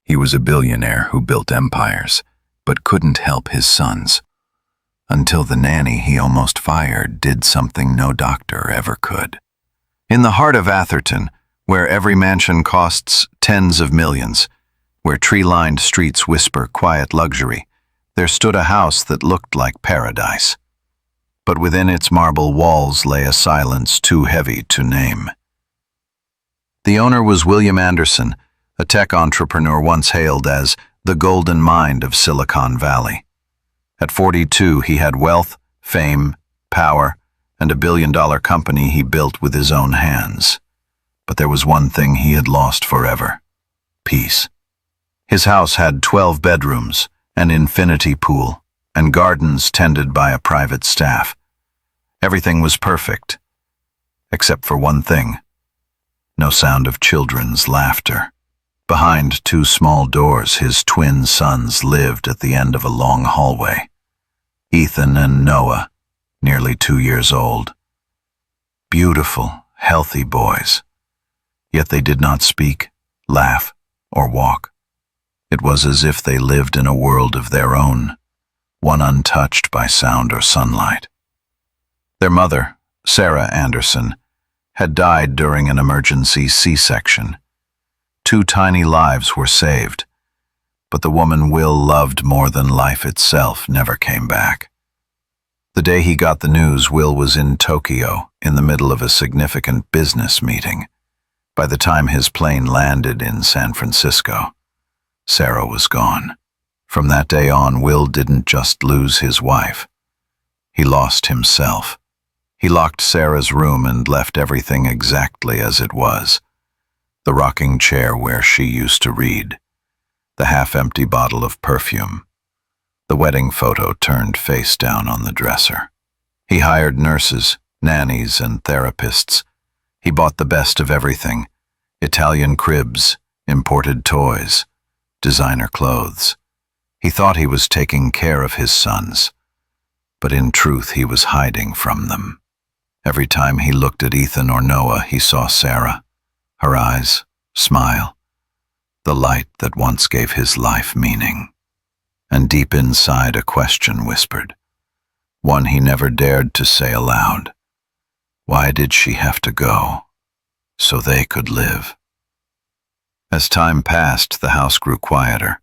He was a billionaire who built empires, but couldn't help his sons. Until the nanny he almost fired did something no doctor ever could. In the heart of Atherton, where every mansion costs tens of millions, where tree-lined streets whisper quiet luxury, there stood a house that looked like paradise. But within its marble walls lay a silence too heavy to name. The owner was William Anderson, a tech entrepreneur once hailed as the golden mind of Silicon Valley. At 42, he had wealth, fame, power, and a billion-dollar company he built with his own hands. But there was one thing he had lost forever: peace. His house had 12 bedrooms, an infinity pool, and gardens tended by a private staff. Everything was perfect, except for one thing: no sound of children's laughter. Behind two small doors, his twin sons lived at the end of a long hallway. Ethan and Noah, nearly 2 years old. Beautiful, healthy boys. Yet they did not speak, laugh, or walk. It was as if they lived in a world of their own, one untouched by sound or sunlight. Their mother, Sarah Anderson, had died during an emergency C-section. 2 tiny lives were saved, but the woman Will loved more than life itself never came back. The day he got the news, Will was in Tokyo, in the middle of a significant business meeting. By the time his plane landed in San Francisco, Sarah was gone. From that day on, Will didn't just lose his wife. He lost himself. He locked Sarah's room and left everything exactly as it was. The rocking chair where she used to read, the half-empty bottle of perfume, the wedding photo turned face down on the dresser. He hired nurses, nannies, and therapists. He bought the best of everything: Italian cribs, imported toys, designer clothes. He thought he was taking care of his sons, but in truth he was hiding from them. Every time he looked at Ethan or Noah, he saw Sarah, her eyes, smile, the light that once gave his life meaning. And deep inside, a question whispered, one he never dared to say aloud. Why did she have to go? So they could live. As time passed, the house grew quieter.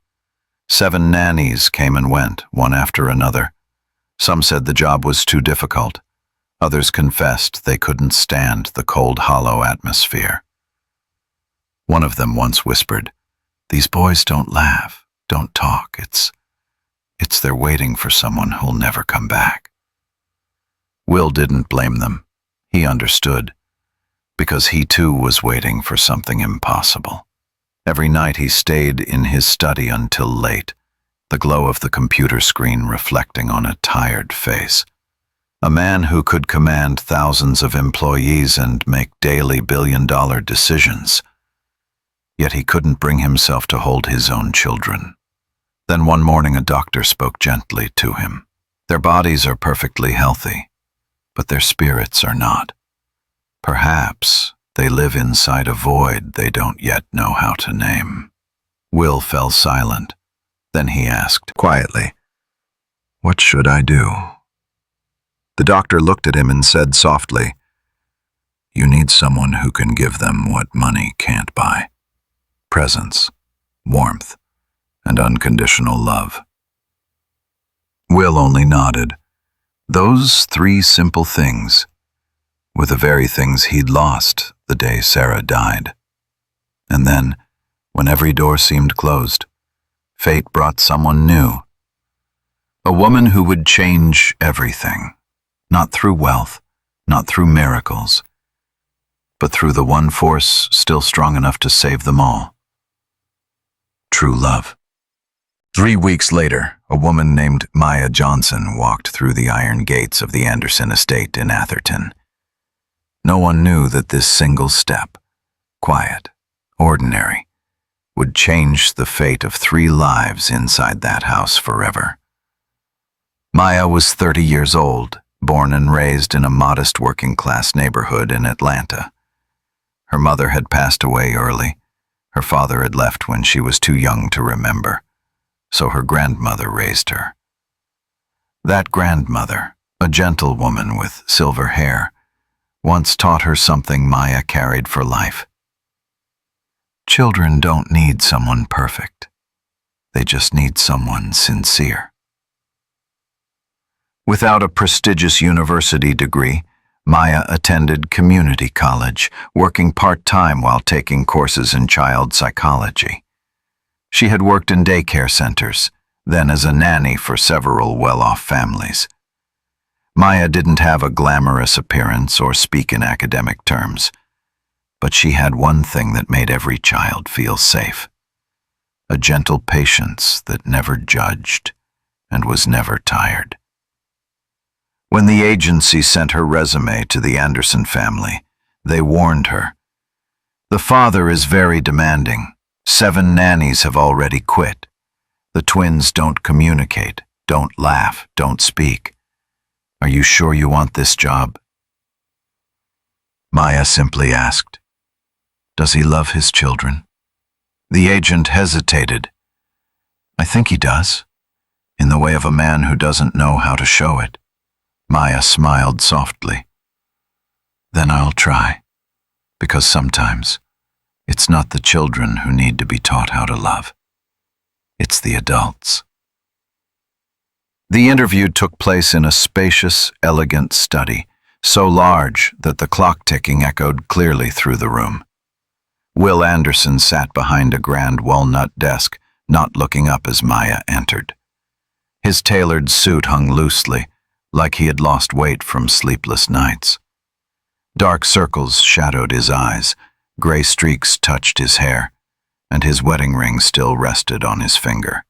7 nannies came and went, one after another. Some said the job was too difficult. Others confessed they couldn't stand the cold, hollow atmosphere. One of them once whispered, "These boys don't laugh, don't talk. It's they're waiting for someone who'll never come back." Will didn't blame them. He understood, because he too was waiting for something impossible. Every night he stayed in his study until late, the glow of the computer screen reflecting on a tired face. A man who could command thousands of employees and make daily billion-dollar decisions. Yet he couldn't bring himself to hold his own children. Then one morning a doctor spoke gently to him. Their bodies are perfectly healthy, but their spirits are not. Perhaps they live inside a void they don't yet know how to name. Will fell silent. Then he asked quietly, "What should I do?" The doctor looked at him and said softly, "You need someone who can give them what money can't buy. Presence, warmth, and unconditional love." Will only nodded. Those 3 simple things were the very things he'd lost the day Sarah died. And then, when every door seemed closed, fate brought someone new. A woman who would change everything, not through wealth, not through miracles, but through the one force still strong enough to save them all: true love. 3 weeks later, a woman named Maya Johnson walked through the iron gates of the Anderson estate in Atherton. No one knew that this single step, quiet, ordinary, would change the fate of 3 lives inside that house forever. Maya was 30 years old, born and raised in a modest working-class neighborhood in Atlanta. Her mother had passed away early. Her father had left when she was too young to remember, so her grandmother raised her. That grandmother, a gentle woman with silver hair, once taught her something Maya carried for life. Children don't need someone perfect. They just need someone sincere. Without a prestigious university degree, Maya attended community college, working part-time while taking courses in child psychology. She had worked in daycare centers, then as a nanny for several well-off families. Maya didn't have a glamorous appearance or speak in academic terms, but she had one thing that made every child feel safe: a gentle patience that never judged and was never tired. When the agency sent her resume to the Anderson family, they warned her, "The father is very demanding. 7 nannies have already quit. The twins don't communicate, don't laugh, don't speak. Are you sure you want this job?" Maya simply asked, "Does he love his children?" The agent hesitated. "I think he does, in the way of a man who doesn't know how to show it." Maya smiled softly. "Then I'll try, because sometimes it's not the children who need to be taught how to love. It's the adults." The interview took place in a spacious, elegant study, so large that the clock ticking echoed clearly through the room. Will Anderson sat behind a grand walnut desk, not looking up as Maya entered. His tailored suit hung loosely, like he had lost weight from sleepless nights. Dark circles shadowed his eyes, gray streaks touched his hair, and his wedding ring still rested on his finger.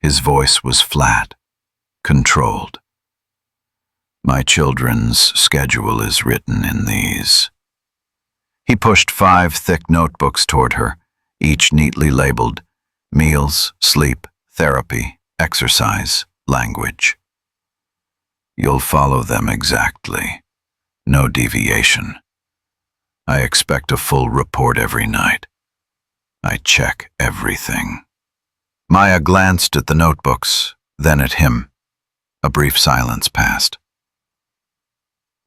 His voice was flat, controlled. "My children's schedule is written in these." He pushed 5 thick notebooks toward her, each neatly labeled: meals, sleep, therapy, exercise, language. "You'll follow them exactly. No deviation. I expect a full report every night. I check everything." Maya glanced at the notebooks, then at him. A brief silence passed.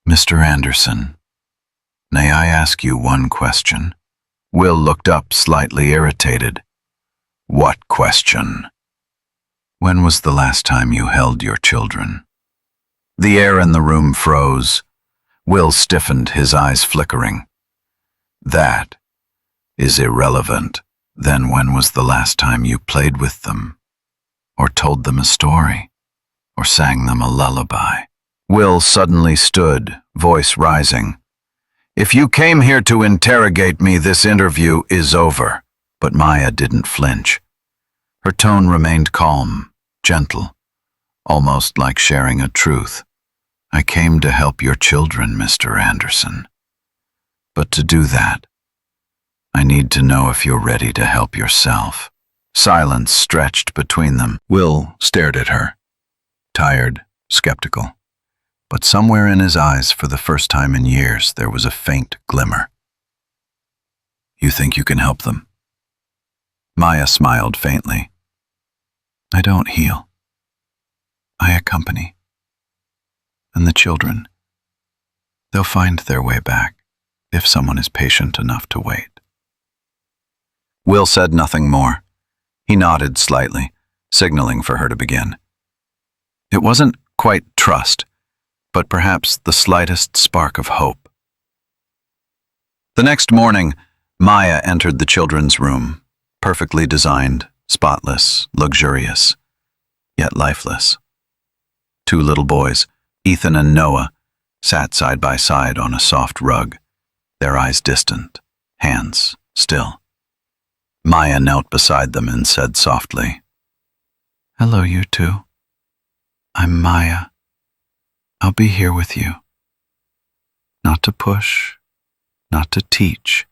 "Mr. Anderson, may I ask you one question?" Will looked up, slightly irritated. "What question?" "When was the last time you held your children?" The air in the room froze. Will stiffened, his eyes flickering. "That is irrelevant. Then when was the last time you played with them? Or told them a story? Or sang them a lullaby?" Will suddenly stood, voice rising. "If you came here to interrogate me, this interview is over." But Maya didn't flinch. Her tone remained calm, gentle, almost like sharing a truth. "I came to help your children, Mr. Anderson. But to do that, I need to know if you're ready to help yourself." Silence stretched between them. Will stared at her, tired, skeptical. But somewhere in his eyes, for the first time in years, there was a faint glimmer. "You think you can help them?" Maya smiled faintly. "I don't heal. I accompany. And the children, they'll find their way back if someone is patient enough to wait." Will said nothing more. He nodded slightly, signaling for her to begin. It wasn't quite trust, but perhaps the slightest spark of hope. The next morning, Maya entered the children's room, perfectly designed, spotless, luxurious, yet lifeless. 2 little boys, Ethan and Noah, sat side by side on a soft rug, their eyes distant, hands still. Maya knelt beside them and said softly, "Hello, you 2. I'm Maya. I'll be here with you. Not to push, not to teach,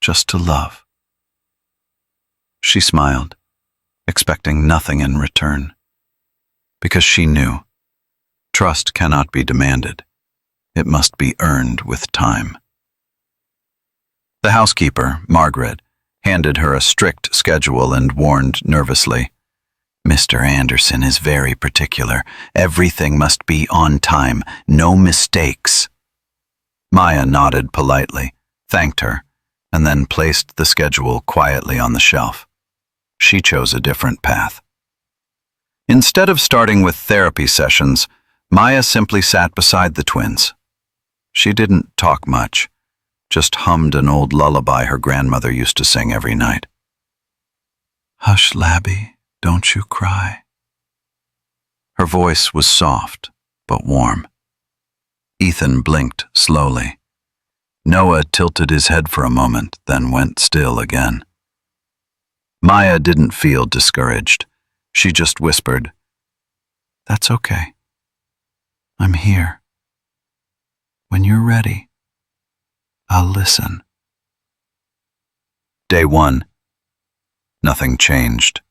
just to love." She smiled, expecting nothing in return, because she knew trust cannot be demanded. It must be earned with time. The housekeeper, Margaret, handed her a strict schedule and warned nervously, "Mr. Anderson is very particular. Everything must be on time, no mistakes." Maya nodded politely, thanked her, and then placed the schedule quietly on the shelf. She chose a different path. Instead of starting with therapy sessions, Maya simply sat beside the twins. She didn't talk much, just hummed an old lullaby her grandmother used to sing every night. "Hush, Labby, don't you cry." Her voice was soft, but warm. Ethan blinked slowly. Noah tilted his head for a moment, then went still again. Maya didn't feel discouraged. She just whispered, "That's okay. I'm here. When you're ready, I'll listen." Day 1. Nothing changed.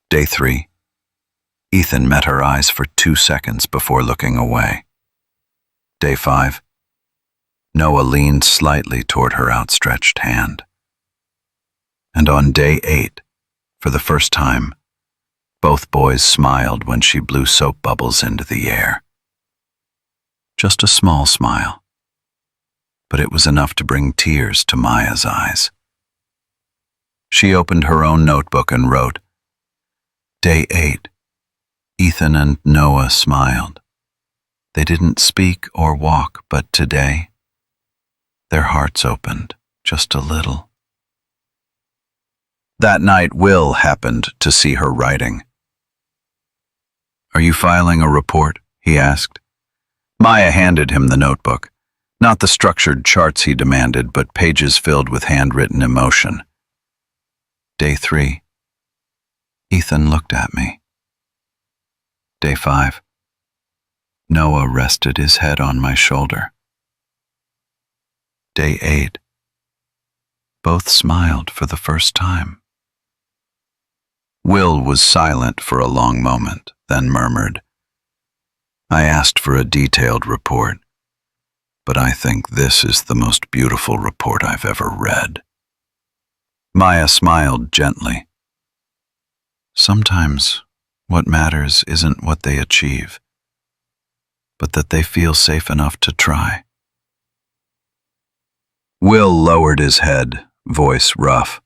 Day 3. Ethan met her eyes for 2 seconds before looking away. Day 5. Noah leaned slightly toward her outstretched hand. And on day 8, for the first time, both boys smiled when she blew soap bubbles into the air. Just a small smile, but it was enough to bring tears to Maya's eyes. She opened her own notebook and wrote, Day 8. Ethan and Noah smiled. They didn't speak or walk, but today, their hearts opened just a little. That night, Will happened to see her writing. "Are you filing a report?" he asked. Maya handed him the notebook, not the structured charts he demanded, but pages filled with handwritten emotion. Day 3. Ethan looked at me. Day 5. Noah rested his head on my shoulder. Day 8. Both smiled for the first time. Will was silent for a long moment, then murmured, "I asked for a detailed report, but I think this is the most beautiful report I've ever read." Maya smiled gently. Sometimes what matters isn't what they achieve, but that they feel safe enough to try. Will lowered his head, voice rough.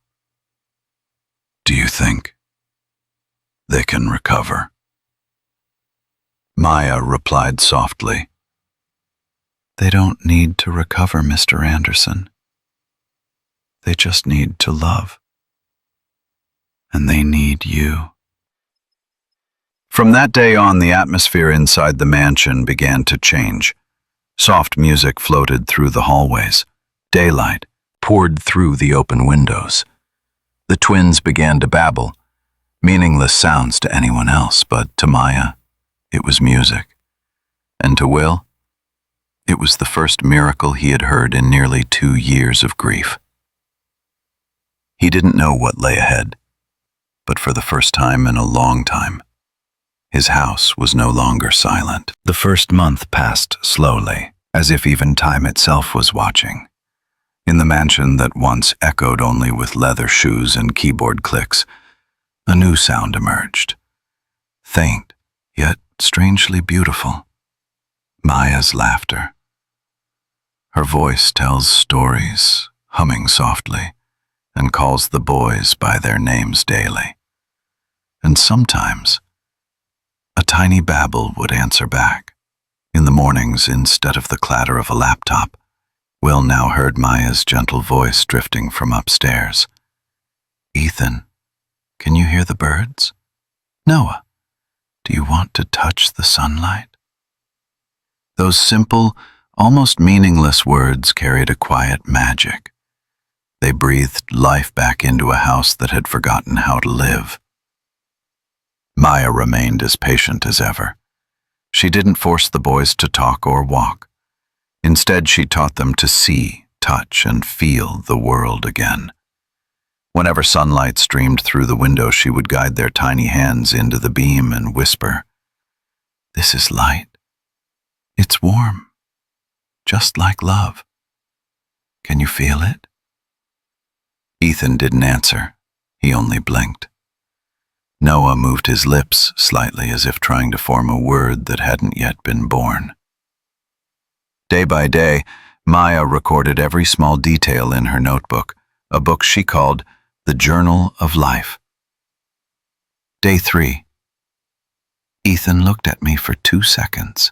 "Do you think they can recover?" Maya replied softly, "They don't need to recover, Mr. Anderson. They just need to love. And they need you." From that day on, the atmosphere inside the mansion began to change. Soft music floated through the hallways. Daylight poured through the open windows. The twins began to babble, meaningless sounds to anyone else, but to Maya, it was music. And to Will, it was the first miracle he had heard in nearly 2 years of grief. He didn't know what lay ahead, but for the first time in a long time, his house was no longer silent. The first month passed slowly, as if even time itself was watching. In the mansion that once echoed only with leather shoes and keyboard clicks, a new sound emerged. Faint, yet strangely beautiful. Maya's laughter. Her voice tells stories, humming softly, and calls the boys by their names daily. And sometimes, a tiny babble would answer back. In the mornings, instead of the clatter of a laptop, Will now heard Maya's gentle voice drifting from upstairs. "Ethan, can you hear the birds? Noah, do you want to touch the sunlight?" Those simple, almost meaningless words carried a quiet magic. They breathed life back into a house that had forgotten how to live. Maya remained as patient as ever. She didn't force the boys to talk or walk. Instead, she taught them to see, touch, and feel the world again. Whenever sunlight streamed through the window, she would guide their tiny hands into the beam and whisper, "This is light. It's warm, just like love." Can you feel it? Ethan didn't answer. He only blinked. Noah moved his lips slightly as if trying to form a word that hadn't yet been born. Day by day, Maya recorded every small detail in her notebook, a book she called The Journal of Life. Day 3. Ethan looked at me for 2 seconds.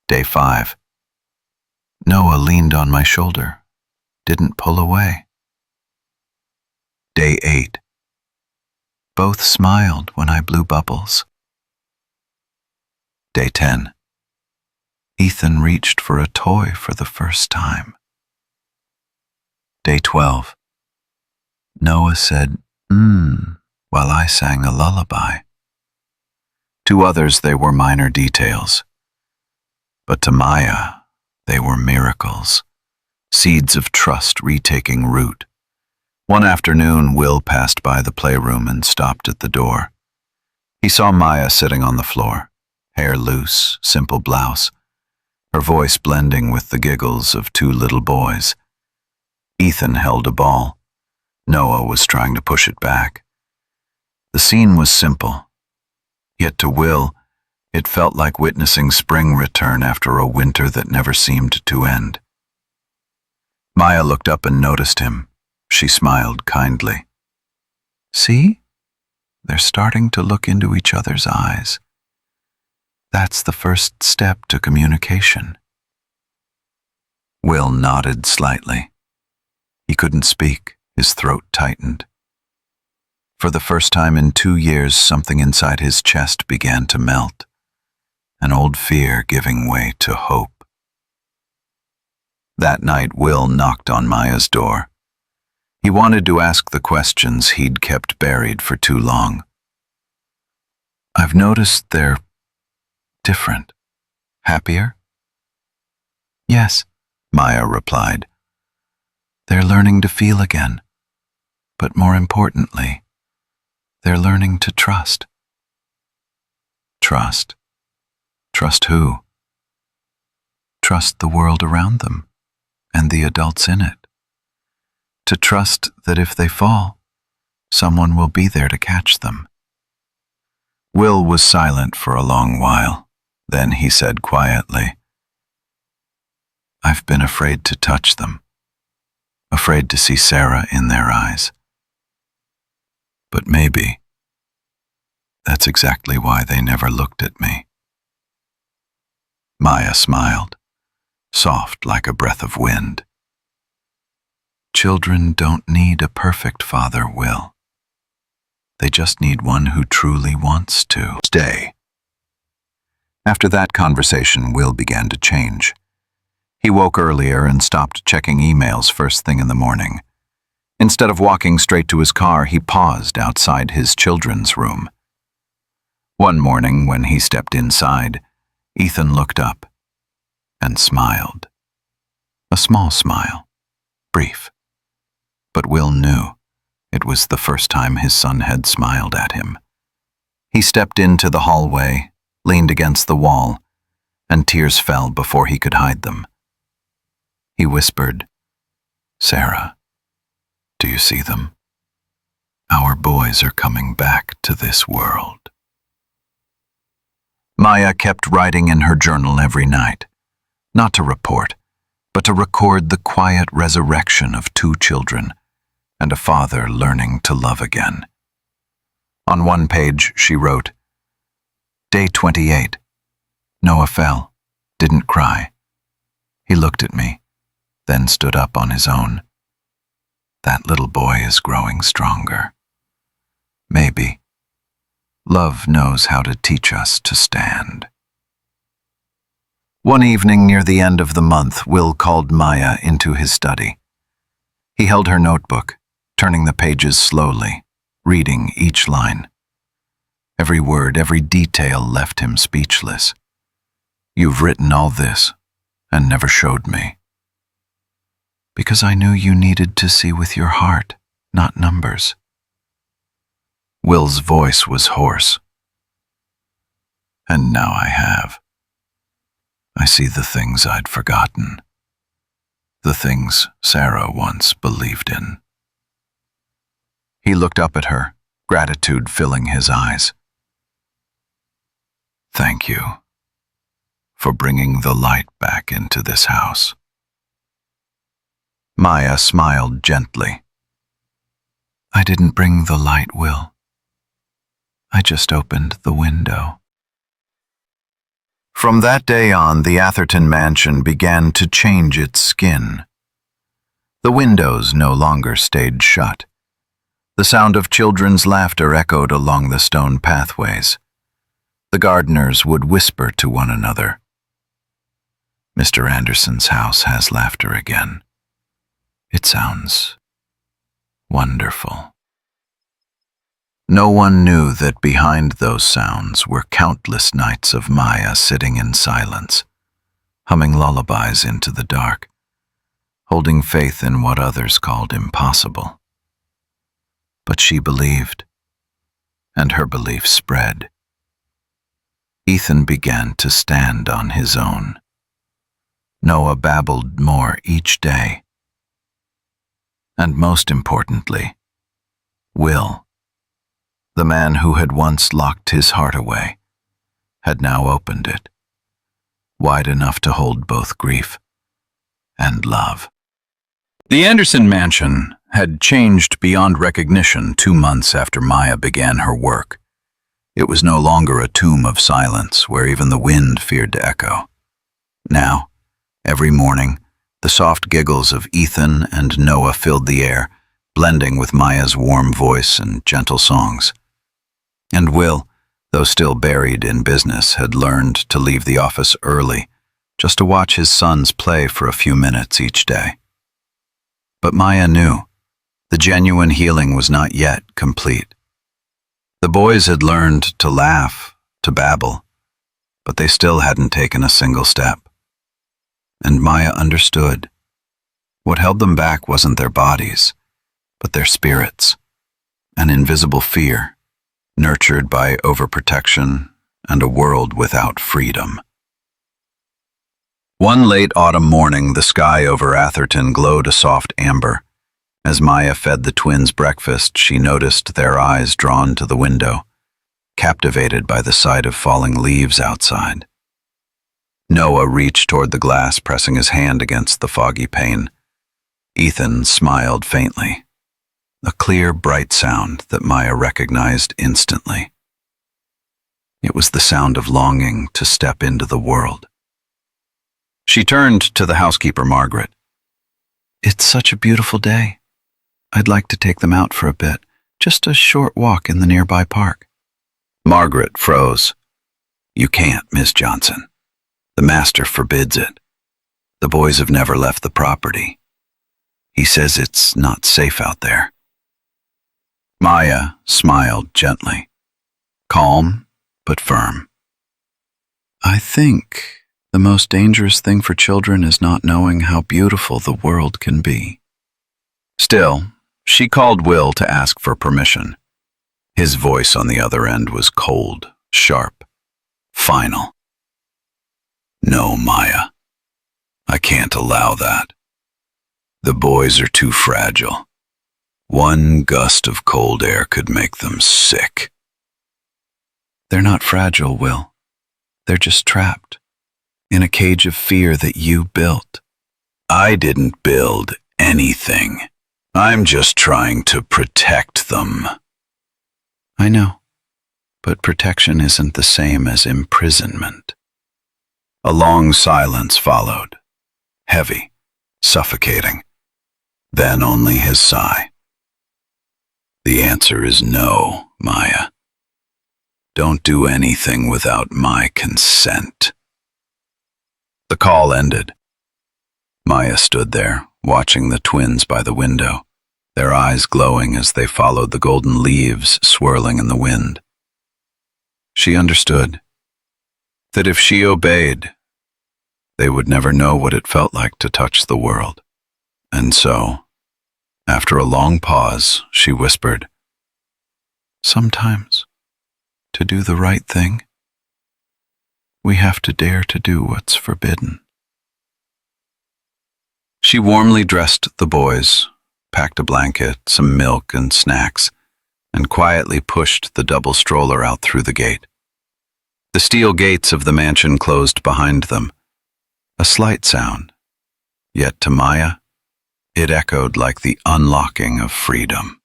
Day 5. Noah leaned on my shoulder, didn't pull away. Day 8. Both smiled when I blew bubbles. Day 10. Ethan reached for a toy for the first time. Day 12. Noah said, while I sang a lullaby. To others, they were minor details. But to Maya, they were miracles, seeds of trust retaking root. One afternoon, Will passed by the playroom and stopped at the door. He saw Maya sitting on the floor, hair loose, simple blouse, her voice blending with the giggles of 2 little boys. Ethan held a ball. Noah was trying to push it back. The scene was simple, yet to Will, it felt like witnessing spring return after a winter that never seemed to end. Maya looked up and noticed him. She smiled kindly. See? They're starting to look into each other's eyes. That's the first step to communication. Will nodded slightly. He couldn't speak, his throat tightened. For the first time in 2 years, something inside his chest began to melt, an old fear giving way to hope. That night, Will knocked on Maya's door. He wanted to ask the questions he'd kept buried for too long. I've noticed they're different. Happier? Yes, Maya replied. They're learning to feel again. But more importantly, they're learning to trust. Trust? Trust who? Trust the world around them and the adults in it. To trust that if they fall, someone will be there to catch them. Will was silent for a long while. Then he said quietly, I've been afraid to touch them, afraid to see Sarah in their eyes. But maybe that's exactly why they never looked at me. Maya smiled, soft like a breath of wind. Children don't need a perfect father, Will. They just need one who truly wants to stay. After that conversation, Will began to change. He woke earlier and stopped checking emails first thing in the morning. Instead of walking straight to his car, he paused outside his children's room. One morning, when he stepped inside, Ethan looked up and smiled. A small smile, brief. But Will knew it was the first time his son had smiled at him. He stepped into the hallway, leaned against the wall, and tears fell before he could hide them. He whispered, Sarah, do you see them? Our boys are coming back to this world. Maya kept writing in her journal every night, not to report, but to record the quiet resurrection of 2 children and a father learning to love again. On one page, she wrote, Day 28. Noah fell, didn't cry. He looked at me, then stood up on his own. That little boy is growing stronger. Maybe. Love knows how to teach us to stand. One evening near the end of the month, Will called Maya into his study. He held her notebook, turning the pages slowly, reading each line. Every word, every detail left him speechless. You've written all this and never showed me. Because I knew you needed to see with your heart, not numbers. Will's voice was hoarse. And now I have. I see the things I'd forgotten. the things Sarah once believed in. He looked up at her, gratitude filling his eyes. Thank you for bringing the light back into this house. Maya smiled gently. I didn't bring the light, Will. I just opened the window. From that day on, the Atherton mansion began to change its skin. The windows no longer stayed shut. The sound of children's laughter echoed along the stone pathways. The gardeners would whisper to one another. Mr. Anderson's house has laughter again. It sounds wonderful. No one knew that behind those sounds were countless nights of Maya sitting in silence, humming lullabies into the dark, holding faith in what others called impossible. But she believed, and her belief spread. Ethan began to stand on his own. Noah babbled more each day. And most importantly, Will, the man who had once locked his heart away, had now opened it, wide enough to hold both grief and love. The Anderson mansion had changed beyond recognition 2 months after Maya began her work. It was no longer a tomb of silence where even the wind feared to echo. Now, every morning, the soft giggles of Ethan and Noah filled the air, blending with Maya's warm voice and gentle songs. And Will, though still buried in business, had learned to leave the office early, just to watch his sons play for a few minutes each day. But Maya knew the genuine healing was not yet complete. The boys had learned to laugh, to babble, but they still hadn't taken a single step. And Maya understood. What held them back wasn't their bodies, but their spirits, an invisible fear, nurtured by overprotection and a world without freedom. One late autumn morning, the sky over Atherton glowed a soft amber. As Maya fed the twins breakfast, she noticed their eyes drawn to the window, captivated by the sight of falling leaves outside. Noah reached toward the glass, pressing his hand against the foggy pane. Ethan smiled faintly, a clear, bright sound that Maya recognized instantly. It was the sound of longing to step into the world. She turned to the housekeeper, Margaret. It's such a beautiful day. I'd like to take them out for a bit, just a short walk in the nearby park. Margaret froze. You can't, Miss Johnson. The master forbids it. The boys have never left the property. He says it's not safe out there. Maya smiled gently, calm but firm. I think the most dangerous thing for children is not knowing how beautiful the world can be. Still, she called Will to ask for permission. His voice on the other end was cold, sharp, final. No, Maya. I can't allow that. The boys are too fragile. One gust of cold air could make them sick. They're not fragile, Will. They're just trapped in a cage of fear that you built. I didn't build anything. I'm just trying to protect them. I know, but protection isn't the same as imprisonment. A long silence followed, heavy, suffocating. Then only his sigh. The answer is no, Maya. Don't do anything without my consent. The call ended. Maya stood there, watching the twins by the window, their eyes glowing as they followed the golden leaves swirling in the wind. She understood that if she obeyed, they would never know what it felt like to touch the world. And so, after a long pause, she whispered, sometimes, to do the right thing, we have to dare to do what's forbidden. She warmly dressed the boys, packed a blanket, some milk and snacks, and quietly pushed the double stroller out through the gate. The steel gates of the mansion closed behind them. A slight sound, yet to Maya, it echoed like the unlocking of freedom.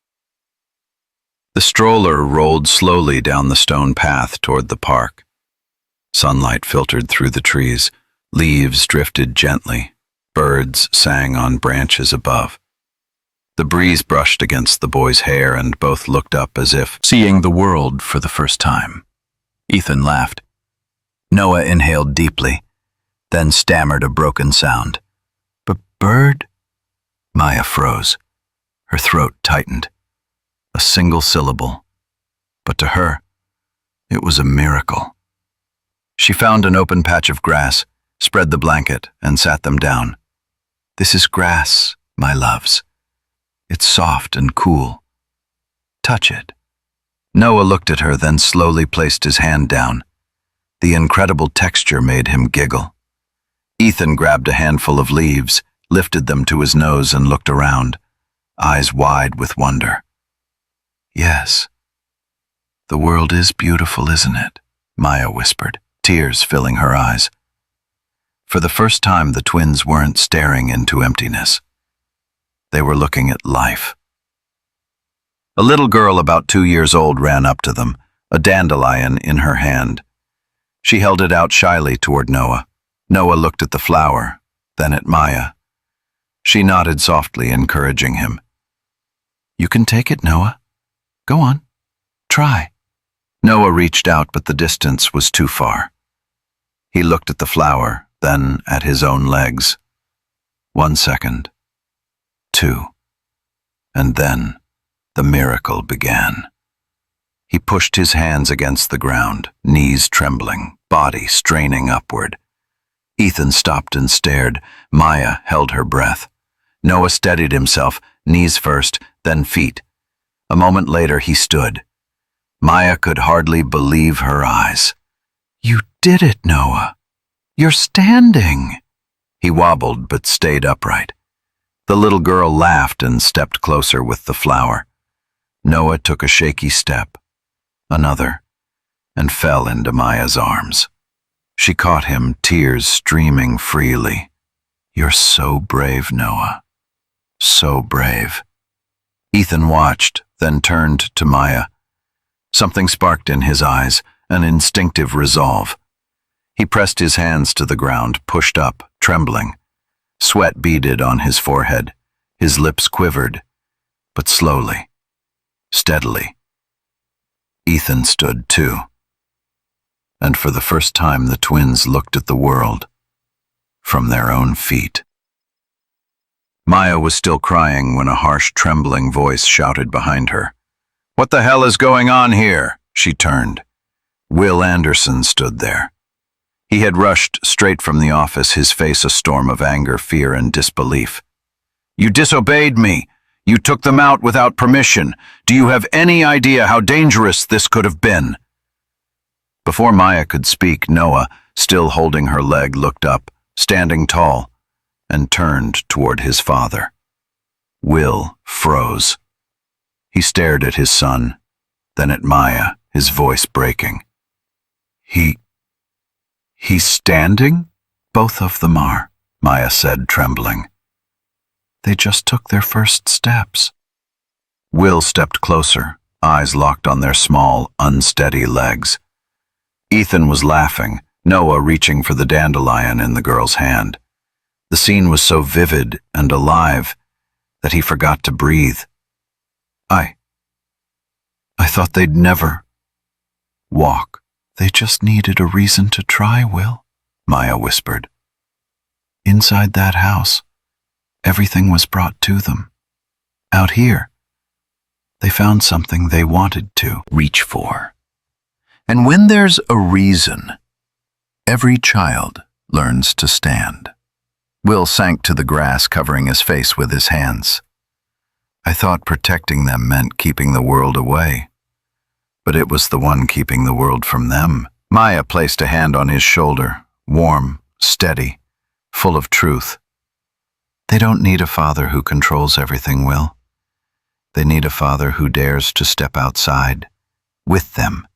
The stroller rolled slowly down the stone path toward the park. Sunlight filtered through the trees, leaves drifted gently, birds sang on branches above. The breeze brushed against the boys' hair and both looked up as if seeing the world for the first time. Ethan laughed. Noah inhaled deeply, then stammered a broken sound. But bird? Maya froze. Her throat tightened. A single syllable. But to her, it was a miracle. She found an open patch of grass, spread the blanket, and sat them down. This is grass, my loves. It's soft and cool. Touch it. Noah looked at her, then slowly placed his hand down. The incredible texture made him giggle. Ethan grabbed a handful of leaves, lifted them to his nose and looked around, eyes wide with wonder. Yes, the world is beautiful, isn't it? Maya whispered, tears filling her eyes. For the first time, the twins weren't staring into emptiness. They were looking at life. A little girl about 2 years old ran up to them, a dandelion in her hand. She held it out shyly toward Noah. Noah looked at the flower, then at Maya. She nodded softly, encouraging him. You can take it, Noah. Go on. Try. Noah reached out, but the distance was too far. He looked at the flower, then at his own legs. 1 second. 2. And then the miracle began. He pushed his hands against the ground, knees trembling, body straining upward. Ethan stopped and stared. Maya held her breath. Noah steadied himself, knees first, then feet. A moment later he stood. Maya could hardly believe her eyes. You did it, Noah. You're standing. He wobbled but stayed upright. The little girl laughed and stepped closer with the flower. Noah took a shaky step, another, and fell into Maya's arms. She caught him, tears streaming freely. You're so brave, Noah. So brave. Ethan watched, then turned to Maya. Something sparked in his eyes, an instinctive resolve. He pressed his hands to the ground, pushed up, trembling. Sweat beaded on his forehead. His lips quivered, but slowly, steadily. Ethan stood too. And for the first time the twins looked at the world from their own feet. Maya was still crying when a harsh, trembling voice shouted behind her. What the hell is going on here? She turned. Will Anderson stood there. He had rushed straight from the office, his face a storm of anger, fear, and disbelief. You disobeyed me. You took them out without permission. Do you have any idea how dangerous this could have been? Before Maya could speak, Noah, still holding her leg, looked up, standing tall, and turned toward his father. Will froze. He stared at his son, then at Maya, his voice breaking. He's standing? Both of them are, Maya said, trembling. They just took their first steps. Will stepped closer, eyes locked on their small, unsteady legs. Ethan was laughing, Noah reaching for the dandelion in the girl's hand. The scene was so vivid and alive that he forgot to breathe. I thought they'd never walk. They just needed a reason to try, Will, Maya whispered. Inside that house, everything was brought to them. Out here, they found something they wanted to reach for. And when there's a reason, every child learns to stand. Will sank to the grass, covering his face with his hands. I thought protecting them meant keeping the world away. But it was the one keeping the world from them. Maya placed a hand on his shoulder, warm, steady, full of truth. They don't need a father who controls everything, Will. They need a father who dares to step outside, with them,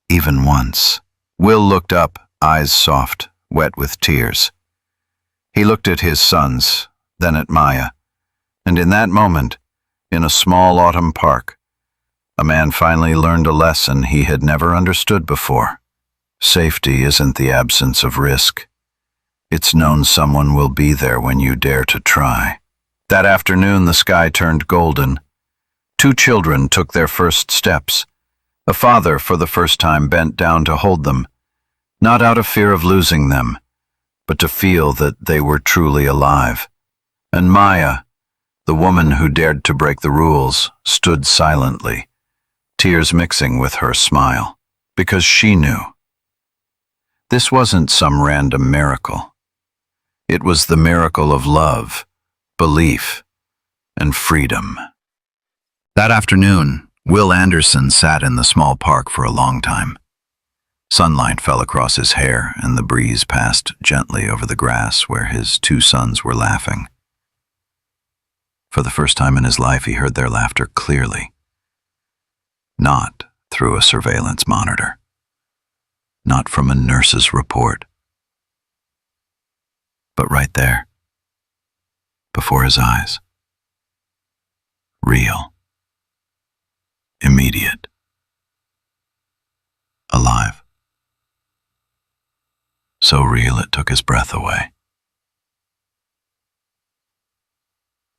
even once. Will looked up, eyes soft, wet with tears. He looked at his sons, then at Maya, and in that moment, in a small autumn park, a man finally learned a lesson he had never understood before. Safety isn't the absence of risk. It's known someone will be there when you dare to try. That afternoon, the sky turned golden. 2 children took their first steps. A father, for the first time, bent down to hold them, not out of fear of losing them, but to feel that they were truly alive. And Maya, the woman who dared to break the rules, stood silently, tears mixing with her smile, because she knew. This wasn't some random miracle. It was the miracle of love, belief, and freedom. That afternoon, Will Anderson sat in the small park for a long time. Sunlight fell across his hair, and the breeze passed gently over the grass where his 2 sons were laughing. For the first time in his life, he heard their laughter clearly. Not through a surveillance monitor. Not from a nurse's report. But right there, before his eyes. Real. Immediate. Alive. So real it took his breath away.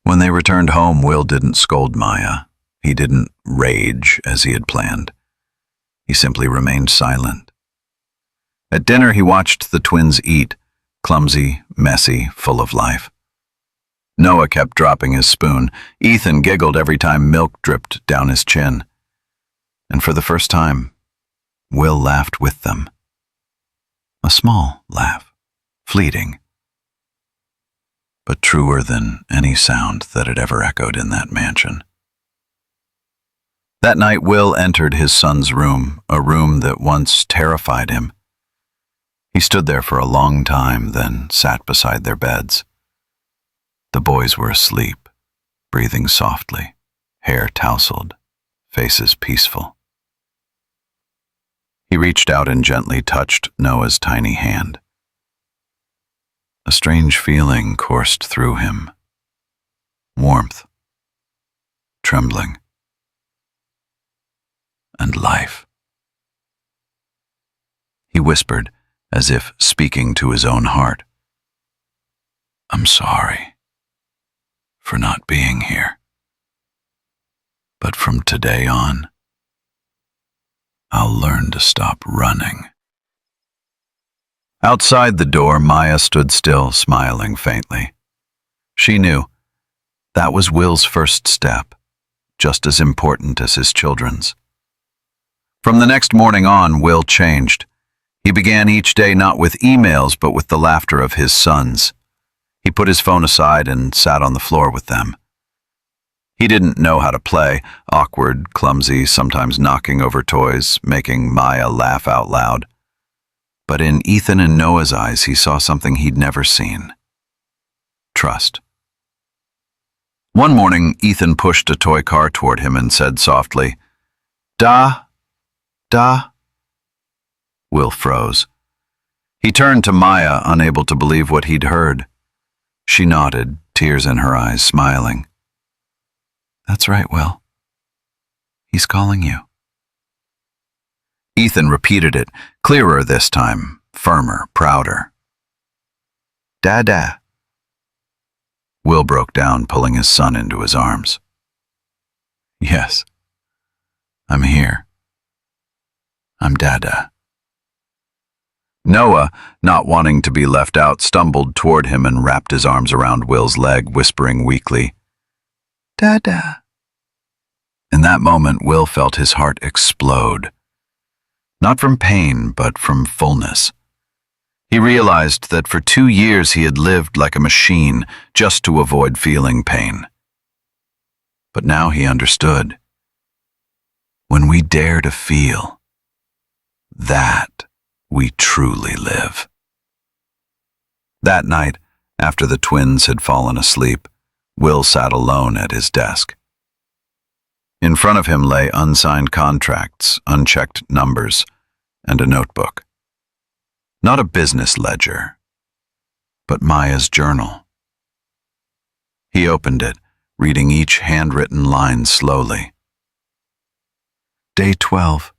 When they returned home, Will didn't scold Maya. He didn't rage as he had planned. He simply remained silent. At dinner, he watched the twins eat, clumsy, messy, full of life. Noah kept dropping his spoon. Ethan giggled every time milk dripped down his chin. And for the first time, Will laughed with them. A small laugh, fleeting, but truer than any sound that had ever echoed in that mansion. That night, Will entered his son's room, a room that once terrified him. He stood there for a long time, then sat beside their beds. The boys were asleep, breathing softly, hair tousled, faces peaceful. He reached out and gently touched Noah's tiny hand. A strange feeling coursed through him. Warmth, trembling, and life. He whispered, as if speaking to his own heart, "I'm sorry for not being here. But from today on, I'll learn to stop running." Outside the door, Maya stood still, smiling faintly. She knew that was Will's first step, just as important as his children's. From the next morning on, Will changed. He began each day not with emails, but with the laughter of his sons. He put his phone aside and sat on the floor with them. He didn't know how to play, awkward, clumsy, sometimes knocking over toys, making Maya laugh out loud. But in Ethan and Noah's eyes, he saw something he'd never seen. Trust. One morning, Ethan pushed a toy car toward him and said softly, "Da, da." Will froze. He turned to Maya, unable to believe what he'd heard. She nodded, tears in her eyes, smiling. "That's right, Will. He's calling you." Ethan repeated it, clearer this time, firmer, prouder. "Dada." Will broke down, pulling his son into his arms. "Yes, I'm here. I'm Dada." Noah, not wanting to be left out, stumbled toward him and wrapped his arms around Will's leg, whispering weakly, "Dada." In that moment, Will felt his heart explode. Not from pain, but from fullness. He realized that for 2 years he had lived like a machine just to avoid feeling pain. But now he understood. When we dare to feel, that we truly live. That night, After the twins had fallen asleep, Will sat alone at his desk. In front of him lay unsigned contracts, unchecked numbers, and a notebook. Not a business ledger, but Maya's journal. He opened it, reading each handwritten line slowly. Day 12.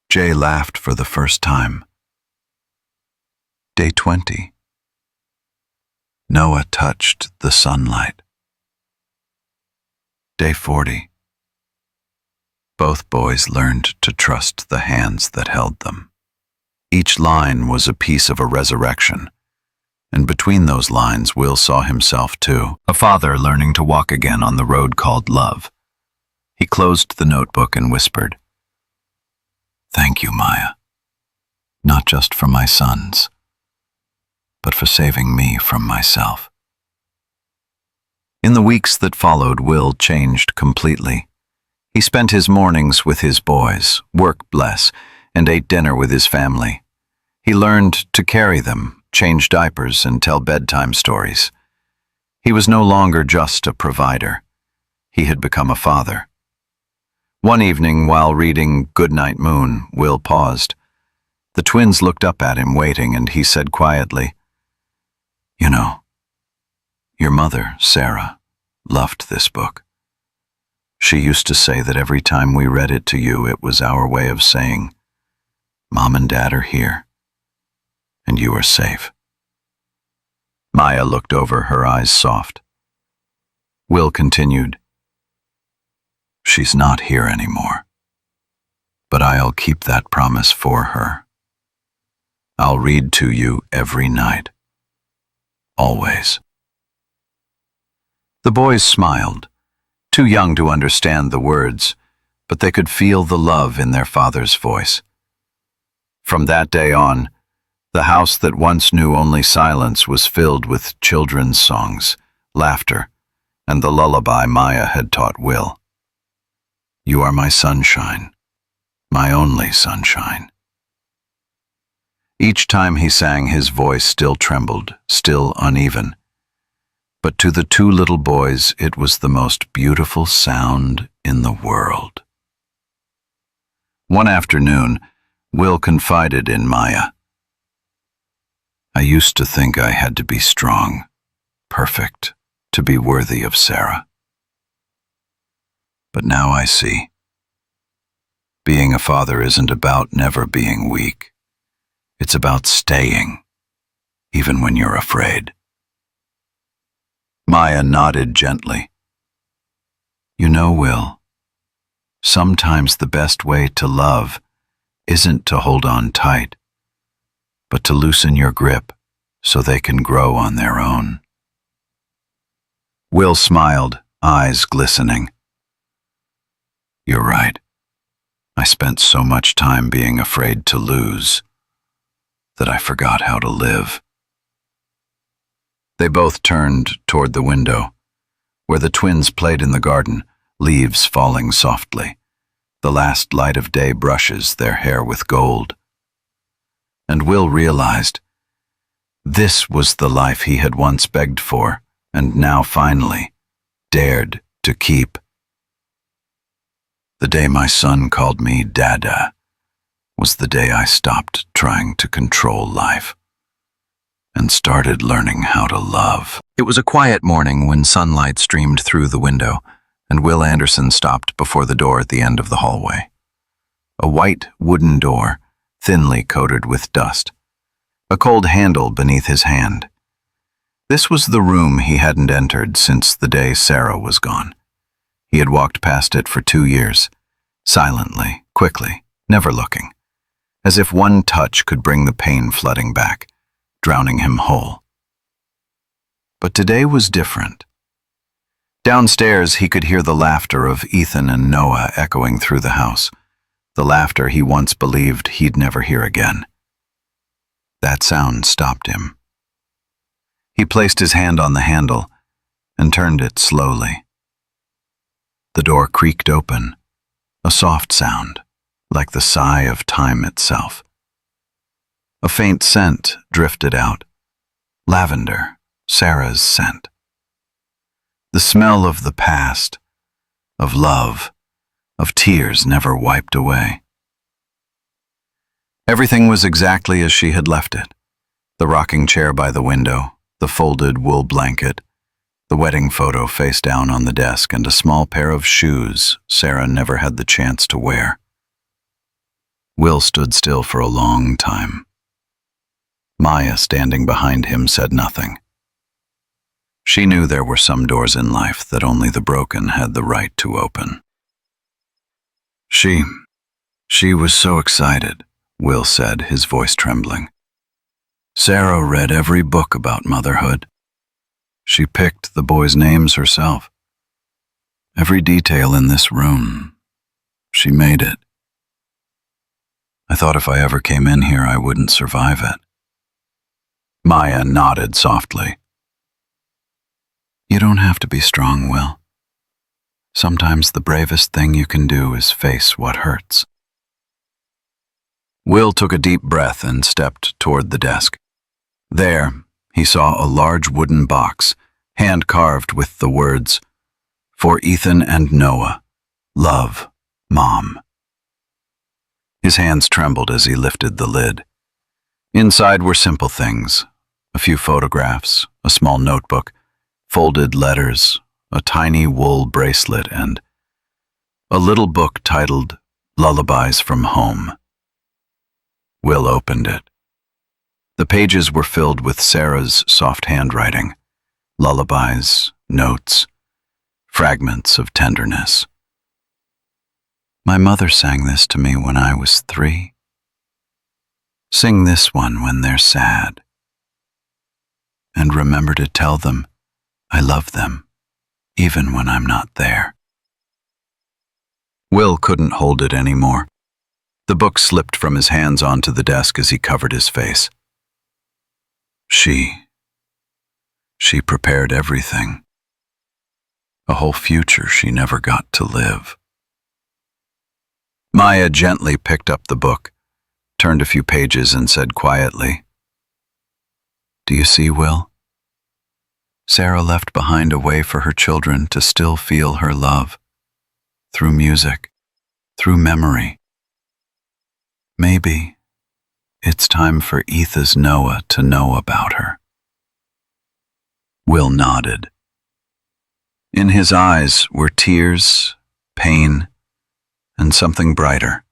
Jay laughed for the first time. Day 20. Noah touched the sunlight. Day 40. Both boys learned to trust the hands that held them. Each line was a piece of a resurrection, and between those lines Will saw himself too, a father learning to walk again on the road called love. He closed the notebook and whispered, "Thank you, Maya, not just for my sons, but for saving me from myself." In the weeks that followed, Will changed completely. He spent his mornings with his boys, worked less, and ate dinner with his family. He learned to carry them, change diapers, and tell bedtime stories. He was no longer just a provider. He had become a father. One evening, while reading Goodnight Moon, Will paused. The twins looked up at him, waiting, and he said quietly, "You know, your mother, Sarah, loved this book. She used to say that every time we read it to you, it was our way of saying, 'Mom and Dad are here, and you are safe.'" Maya looked over, her eyes soft. Will continued, "She's not here anymore, but I'll keep that promise for her. I'll read to you every night. Always." The boys smiled, too young to understand the words, but they could feel the love in their father's voice. From that day on, the house that once knew only silence was filled with children's songs, laughter, and the lullaby Maya had taught Will. "You are my sunshine, my only sunshine." Each time he sang, his voice still trembled, still uneven. But to the two little boys, it was the most beautiful sound in the world. One afternoon, Will confided in Maya. "I used to think I had to be strong, perfect, to be worthy of Sarah. But now I see. Being a father isn't about never being weak. It's about staying, even when you're afraid." Maya nodded gently. "You know, Will, sometimes the best way to love isn't to hold on tight, but to loosen your grip so they can grow on their own." Will smiled, eyes glistening. "You're right. I spent so much time being afraid to lose that I forgot how to live." They both turned toward the window, where the twins played in the garden, leaves falling softly. The last light of day brushes their hair with gold. And Will realized this was the life he had once begged for, and now finally dared to keep. "The day my son called me Dada was the day I stopped trying to control life and started learning how to love." It was a quiet morning when sunlight streamed through the window, and Will Anderson stopped before the door at the end of the hallway. A white wooden door, thinly coated with dust. A cold handle beneath his hand. This was the room he hadn't entered since the day Sarah was gone. He had walked past it for 2 years, silently, quickly, never looking, as if one touch could bring the pain flooding back, drowning him whole. But today was different. Downstairs, he could hear the laughter of Ethan and Noah echoing through the house, the laughter he once believed he'd never hear again. That sound stopped him. He placed his hand on the handle and turned it slowly. The door creaked open, a soft sound, like the sigh of time itself. A faint scent drifted out, lavender, Sarah's scent. The smell of the past, of love, of tears never wiped away. Everything was exactly as she had left it. The rocking chair by the window, the folded wool blanket, the wedding photo face down on the desk, and a small pair of shoes Sarah never had the chance to wear. Will stood still for a long time. Maya, standing behind him, said nothing. She knew there were some doors in life that only the broken had the right to open. She was so excited, Will said, his voice trembling. Sarah read every book about motherhood. She picked the boys' names herself. Every detail in this room, she made it. I thought if I ever came in here, I wouldn't survive it. Maya nodded softly. You don't have to be strong, Will. Sometimes the bravest thing you can do is face what hurts. Will took a deep breath and stepped toward the desk. There, he saw a large wooden box, hand-carved with the words, "For Ethan and Noah, love, Mom." His hands trembled as he lifted the lid. Inside were simple things, a few photographs, a small notebook, folded letters, a tiny wool bracelet, and a little book titled Lullabies from Home. Will opened it. The pages were filled with Sarah's soft handwriting, lullabies, notes, fragments of tenderness. My mother sang this to me when I was 3. Sing this one when they're sad. And remember to tell them I love them, even when I'm not there. Will couldn't hold it anymore. The book slipped from his hands onto the desk as he covered his face. She prepared everything. A whole future she never got to live. Maya gently picked up the book, turned a few pages, and said quietly, "Do you see, Will? Sarah left behind a way for her children to still feel her love, through music, through memory. Maybe it's time for Etha's Noah to know about her." Will nodded. In his eyes were tears, pain, and something brighter.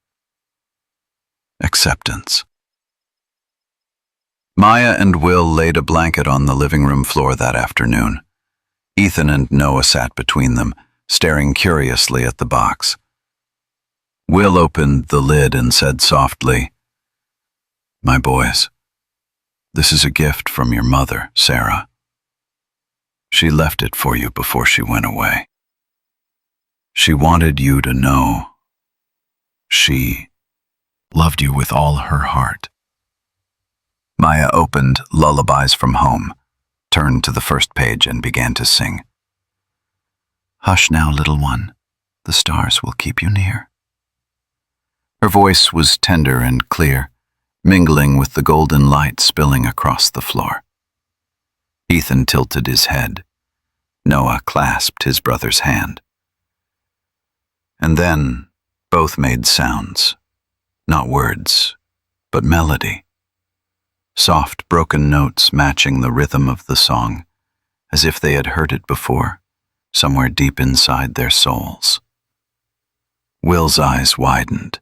Acceptance. Maya and Will laid a blanket on the living room floor that afternoon. Ethan and Noah sat between them, staring curiously at the box. Will opened the lid and said softly, "My boys, this is a gift from your mother, Sarah. She left it for you before she went away. She wanted you to know she loved you with all her heart." Maya opened Lullabies from Home, turned to the first page, and began to sing. "Hush now, little one, the stars will keep you near." Her voice was tender and clear, mingling with the golden light spilling across the floor. Ethan tilted his head. Noah clasped his brother's hand. And then both made sounds, not words, but melody. Soft, broken notes matching the rhythm of the song, as if they had heard it before, somewhere deep inside their souls. Will's eyes widened.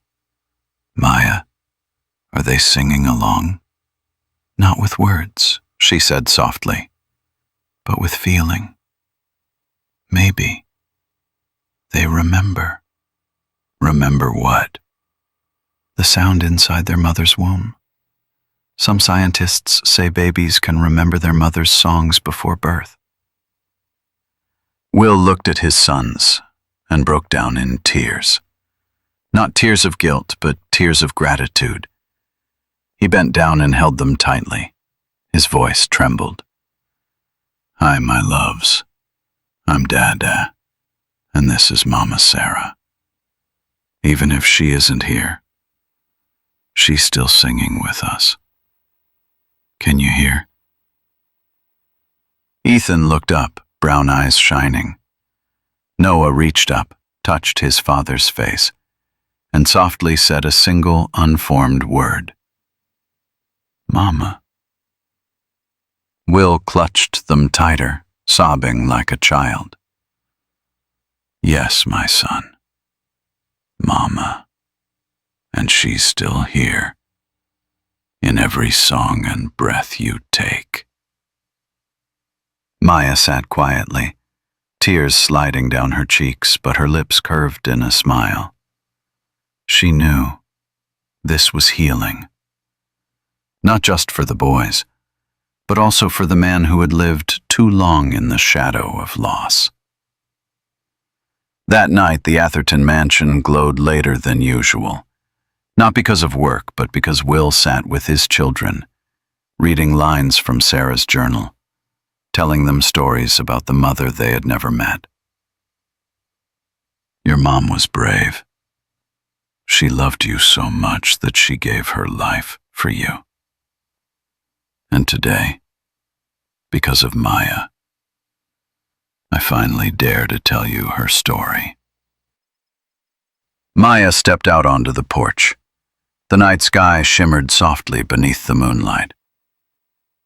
"Maya, are they singing along?" "Not with words," she said softly, "but with feeling. Maybe they remember." "Remember what?" "The sound inside their mother's womb. Some scientists say babies can remember their mother's songs before birth." Will looked at his sons and broke down in tears. Not tears of guilt, but tears of gratitude. He bent down and held them tightly. His voice trembled. "Hi, my loves. I'm Dada, and this is Mama Sarah. Even if she isn't here, she's still singing with us. Can you hear?" Ethan looked up, brown eyes shining. Noah reached up, touched his father's face, and softly said a single unformed word. Mama. Will clutched them tighter, sobbing like a child. Yes, my son. Mama. And she's still here, in every song and breath you take. Maya sat quietly, tears sliding down her cheeks, but her lips curved in a smile. She knew this was healing. Not just for the boys, but also for the man who had lived too long in the shadow of loss. That night, the Atherton mansion glowed later than usual. Not because of work, but because Will sat with his children, reading lines from Sarah's journal, telling them stories about the mother they had never met. Your mom was brave. She loved you so much that she gave her life for you. And today, because of Maya, I finally dare to tell you her story. Maya stepped out onto the porch. The night sky shimmered softly beneath the moonlight.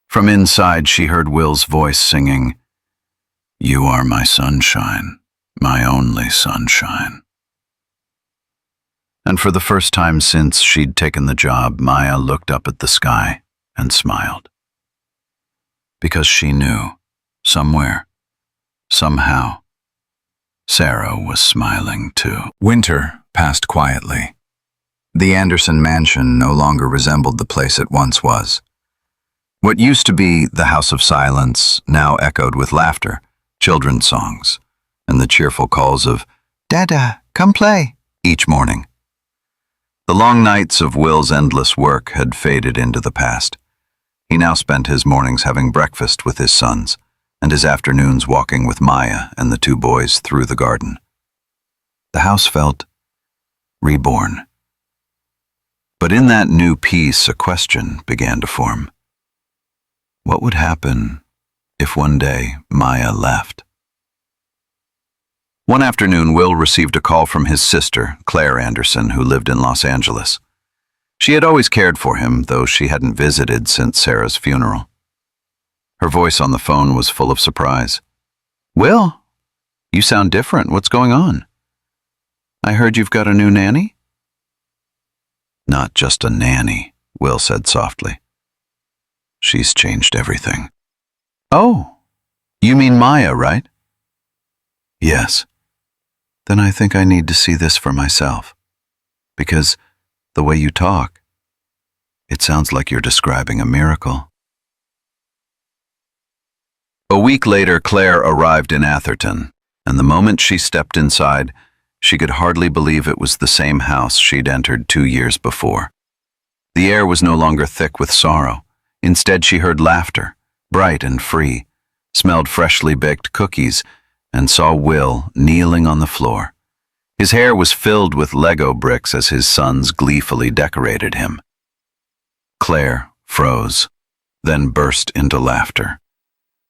From inside, she heard Will's voice singing, You are my sunshine, my only sunshine. And for the first time since she'd taken the job, Maya looked up at the sky and smiled. Because she knew, somewhere, somehow, Sarah was smiling too. Winter passed quietly. The Anderson mansion no longer resembled the place it once was. What used to be the house of silence now echoed with laughter, children's songs, and the cheerful calls of, Dada, come play, each morning. The long nights of Will's endless work had faded into the past. He now spent his mornings having breakfast with his sons, and his afternoons walking with Maya and the two boys through the garden. The house felt reborn. But in that new peace, a question began to form. What would happen if one day Maya left? One afternoon, Will received a call from his sister, Claire Anderson, who lived in Los Angeles. She had always cared for him, though she hadn't visited since Sarah's funeral. Her voice on the phone was full of surprise. Will, you sound different. What's going on? I heard you've got a new nanny? Not just a nanny, Will said softly. She's changed everything. Oh, you mean Maya, right? Yes. Then I think I need to see this for myself. Because the way you talk, it sounds like you're describing a miracle. A week later, Claire arrived in Atherton, and the moment she stepped inside, she could hardly believe it was the same house she'd entered 2 years before. The air was no longer thick with sorrow. Instead, she heard laughter, bright and free, smelled freshly baked cookies, and saw Will kneeling on the floor. His hair was filled with Lego bricks as his sons gleefully decorated him. Claire froze, then burst into laughter.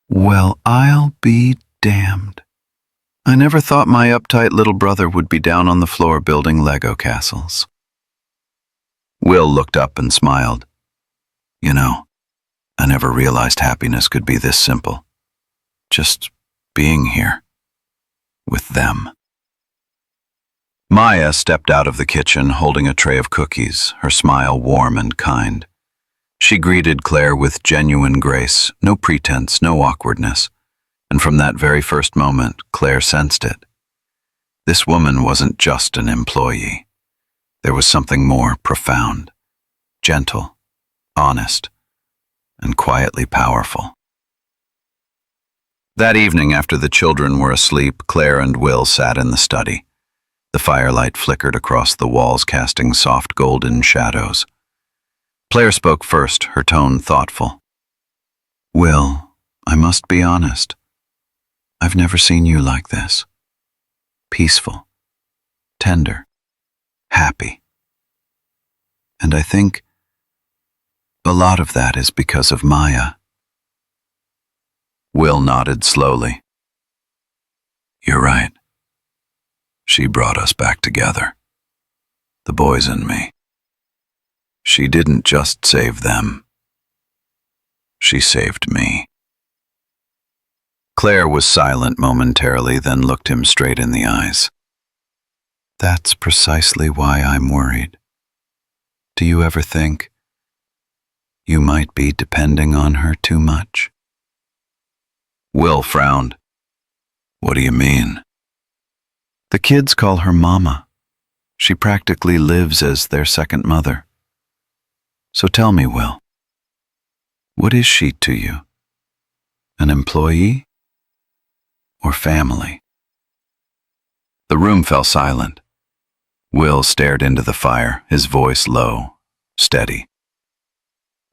Well, I'll be damned. I never thought my uptight little brother would be down on the floor building Lego castles. Will looked up and smiled. You know, I never realized happiness could be this simple. Just being here. With them. Maya stepped out of the kitchen holding a tray of cookies, her smile warm and kind. She greeted Claire with genuine grace, no pretense, no awkwardness. And from that very first moment, Claire sensed it. This woman wasn't just an employee. There was something more profound, gentle, honest, and quietly powerful. That evening, after the children were asleep, Claire and Will sat in the study. The firelight flickered across the walls, casting soft golden shadows. Claire spoke first, her tone thoughtful. Will, I must be honest. I've never seen you like this. Peaceful, tender, happy. And I think a lot of that is because of Maya. Will nodded slowly. You're right. She brought us back together. The boys and me. She didn't just save them. She saved me. Claire was silent momentarily, then looked him straight in the eyes. That's precisely why I'm worried. Do you ever think you might be depending on her too much? Will frowned. What do you mean? The kids call her Mama. She practically lives as their second mother. So tell me, Will, what is she to you? An employee or family? The room fell silent. Will stared into the fire, his voice low, steady.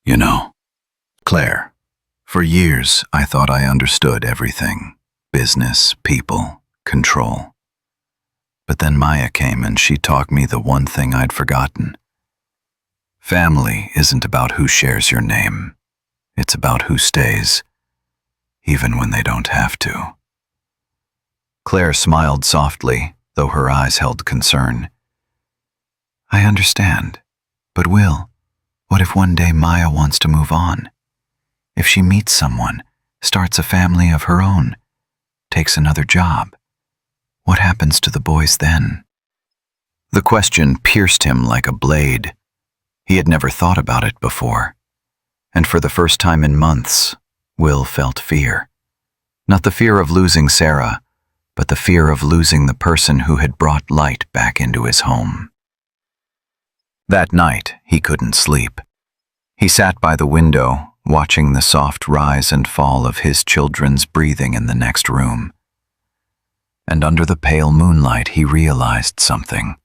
You know, Claire, for years I thought I understood everything. Business, people, control. But then Maya came and she taught me the one thing I'd forgotten. Family isn't about who shares your name. It's about who stays, even when they don't have to. Claire smiled softly, though her eyes held concern. I understand, but Will, what if one day Maya wants to move on? If she meets someone, starts a family of her own, takes another job, what happens to the boys then? The question pierced him like a blade. He had never thought about it before, and for the first time in months, Will felt fear. Not the fear of losing Sarah, but the fear of losing the person who had brought light back into his home. That night, he couldn't sleep. He sat by the window, watching the soft rise and fall of his children's breathing in the next room. And under the pale moonlight, he realized something.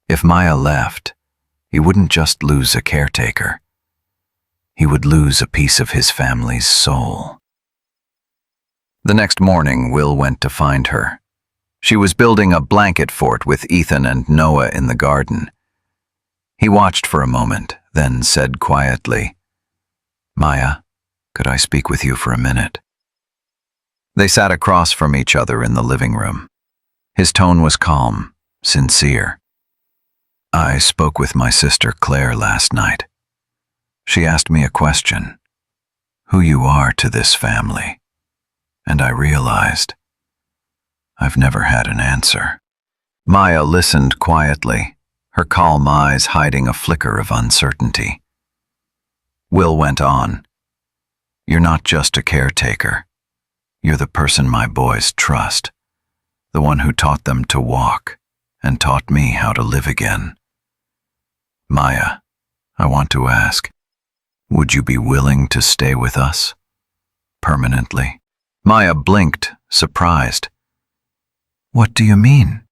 If Maya left, he wouldn't just lose a caretaker. He would lose a piece of his family's soul. The next morning, Will went to find her. She was building a blanket fort with Ethan and Noah in the garden. He watched for a moment, then said quietly, Maya, could I speak with you for a minute? They sat across from each other in the living room. His tone was calm, sincere. I spoke with my sister Claire last night. She asked me a question, who you are to this family, and I realized I've never had an answer. Maya listened quietly, her calm eyes hiding a flicker of uncertainty. Will went on, You're not just a caretaker. You're the person my boys trust, the one who taught them to walk and taught me how to live again. Maya, I want to ask, would you be willing to stay with us? Permanently? Maya blinked, surprised. What do you mean?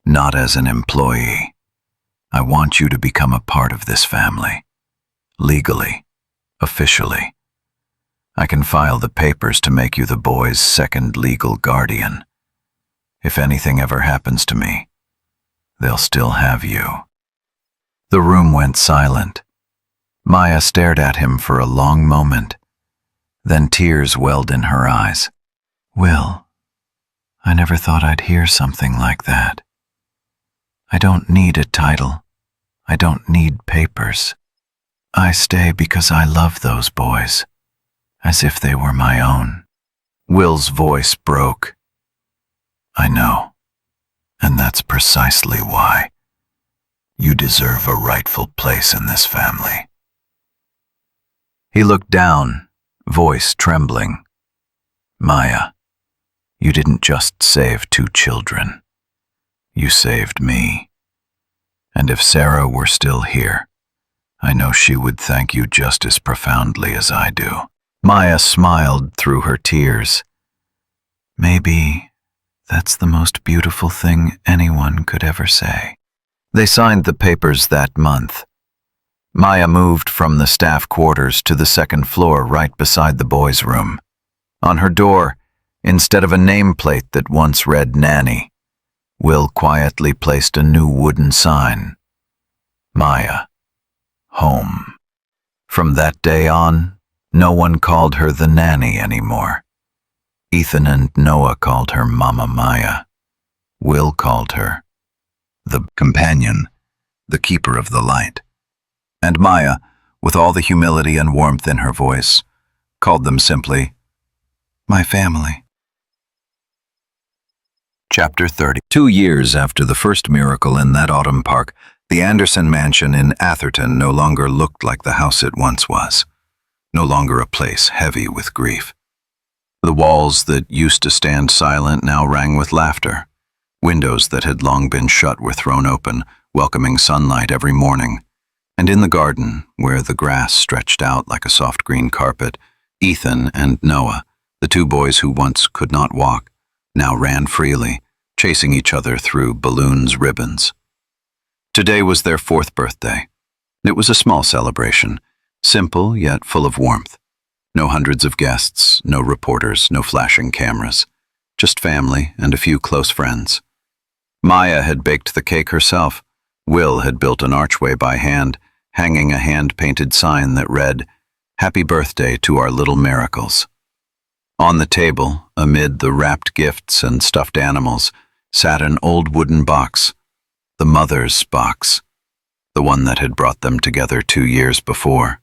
Not as an employee. I want you to become a part of this family. Legally. Officially. I can file the papers to make you the boys' second legal guardian. If anything ever happens to me, they'll still have you. The room went silent. Maya stared at him for a long moment. Then tears welled in her eyes. Will, I never thought I'd hear something like that. I don't need a title. I don't need papers. I stay because I love those boys, as if they were my own. Will's voice broke. I know, and that's precisely why you deserve a rightful place in this family. He looked down, voice trembling. Maya, you didn't just save 2 children. You saved me. And if Sarah were still here, I know she would thank you just as profoundly as I do. Maya smiled through her tears. Maybe that's the most beautiful thing anyone could ever say. They signed the papers that month. Maya moved from the staff quarters to the second floor right beside the boys' room. On her door, instead of a nameplate that once read Nanny, Will quietly placed a new wooden sign. Maya, home. From that day on, No one called her the nanny anymore. Ethan and Noah called her Mama Maya. Will called her the companion, the keeper of the light. And Maya, with all the humility and warmth in her voice, called them simply, my family. Chapter 30. 2 years after the first miracle in that autumn park, the Anderson mansion in Atherton no longer looked like the house it once was, no longer a place heavy with grief. The walls that used to stand silent now rang with laughter. Windows that had long been shut were thrown open, welcoming sunlight every morning. And in the garden, where the grass stretched out like a soft green carpet, Ethan and Noah, the 2 boys who once could not walk, now ran freely, chasing each other through balloons' ribbons. Today was their 4th birthday. It was a small celebration, simple yet full of warmth. No hundreds of guests, no reporters, no flashing cameras. Just family and a few close friends. Maya had baked the cake herself. Will had built an archway by hand, hanging a hand-painted sign that read, Happy Birthday to our little miracles. On the table, amid the wrapped gifts and stuffed animals, sat an old wooden box, the mother's box, the one that had brought them together 2 years before.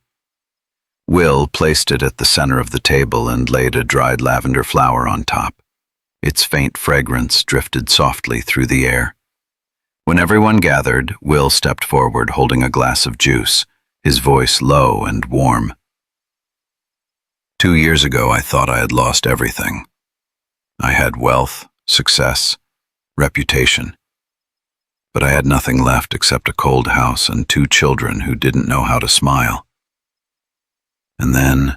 Will placed it at the center of the table and laid a dried lavender flower on top. Its faint fragrance drifted softly through the air. When everyone gathered, Will stepped forward holding a glass of juice, his voice low and warm. 2 years ago, I thought I had lost everything. I had wealth, success, reputation. But I had nothing left except a cold house and 2 children who didn't know how to smile. And then,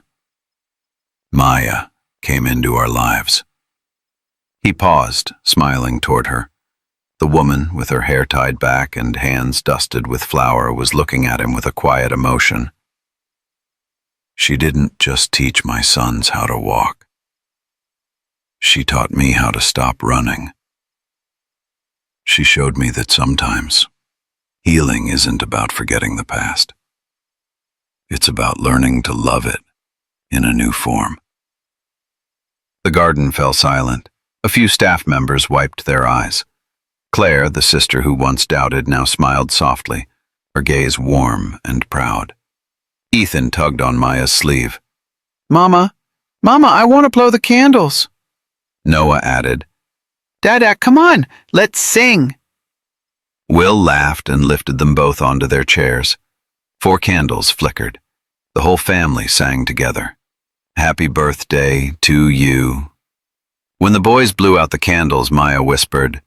Maya came into our lives. He paused, smiling toward her. The woman, with her hair tied back and hands dusted with flour, was looking at him with a quiet emotion. She didn't just teach my sons how to walk. She taught me how to stop running. She showed me that sometimes healing isn't about forgetting the past. It's about learning to love it in a new form. The garden fell silent. A few staff members wiped their eyes. Claire, the sister who once doubted, now smiled softly, her gaze warm and proud. Ethan tugged on Maya's sleeve. Mama, I want to blow the candles. Noah added, Dada, come on, let's sing. Will laughed and lifted them both onto their chairs. 4 candles flickered. The whole family sang together. Happy birthday to you. When the boys blew out the candles, Maya whispered,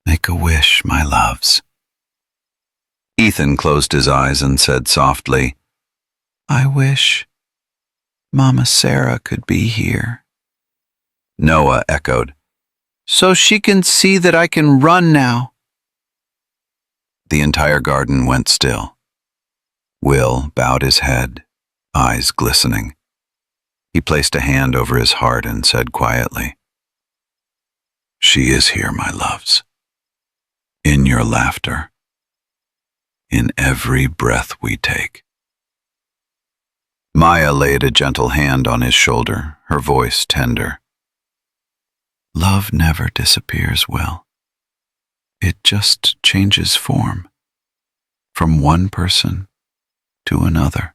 Make a wish, my loves. Ethan closed his eyes and said softly, I wish Mama Sarah could be here. Noah echoed, So she can see that I can run now. The entire garden went still. Will bowed his head, eyes glistening. He placed a hand over his heart and said quietly, She is here, my loves. In your laughter. In every breath we take. Maya laid a gentle hand on his shoulder, her voice tender. Love never disappears, Will. It just changes form. From one person to another,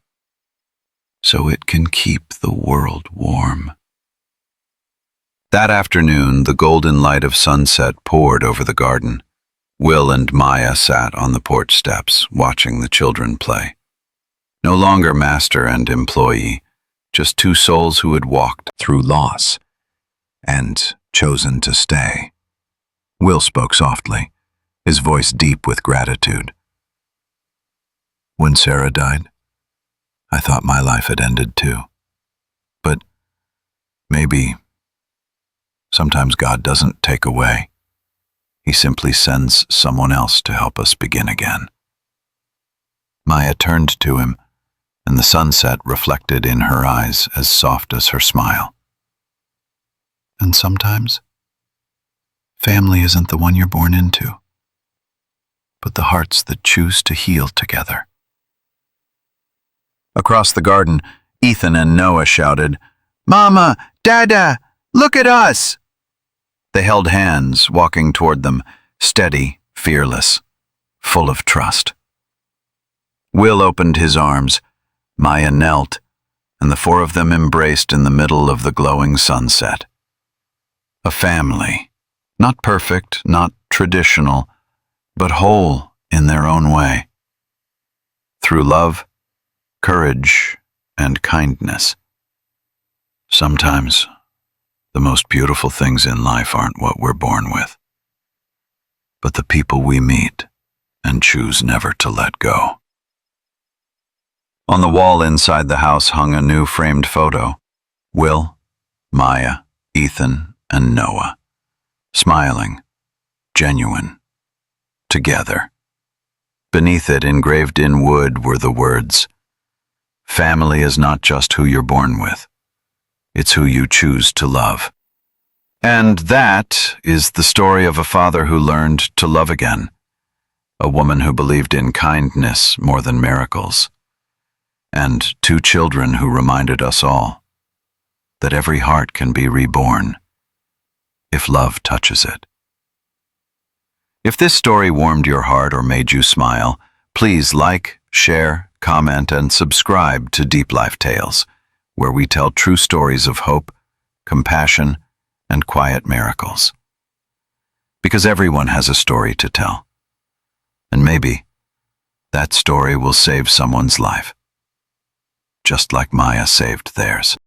so it can keep the world warm. That afternoon, the golden light of sunset poured over the garden. Will and Maya sat on the porch steps, watching the children play. No longer master and employee, just 2 souls who had walked through loss and chosen to stay. Will spoke softly, his voice deep with gratitude. When Sarah died, I thought my life had ended too. But maybe sometimes God doesn't take away. He simply sends someone else to help us begin again. Maya turned to him, and the sunset reflected in her eyes as soft as her smile. And sometimes, family isn't the one you're born into, but the hearts that choose to heal together. Across the garden, Ethan and Noah shouted, "Mama! Dada! Look at us!" They held hands, walking toward them, steady, fearless, full of trust. Will opened his arms, Maya knelt, and the four of them embraced in the middle of the glowing sunset. A family, not perfect, not traditional, but whole in their own way. Through love, courage, and kindness. Sometimes, the most beautiful things in life aren't what we're born with, but the people we meet and choose never to let go. On the wall inside the house hung a new framed photo. Will, Maya, Ethan, and Noah, smiling, genuine, together. Beneath it, engraved in wood, were the words, "Family is not just who you're born with. It's who you choose to love." And that is the story of a father who learned to love again, a woman who believed in kindness more than miracles, and two children who reminded us all that every heart can be reborn if love touches it. If this story warmed your heart or made you smile, please like, share, comment, and subscribe to Deep Life Tales, where we tell true stories of hope, compassion, and quiet miracles. Because everyone has a story to tell. And maybe that story will save someone's life, just like Maya saved theirs.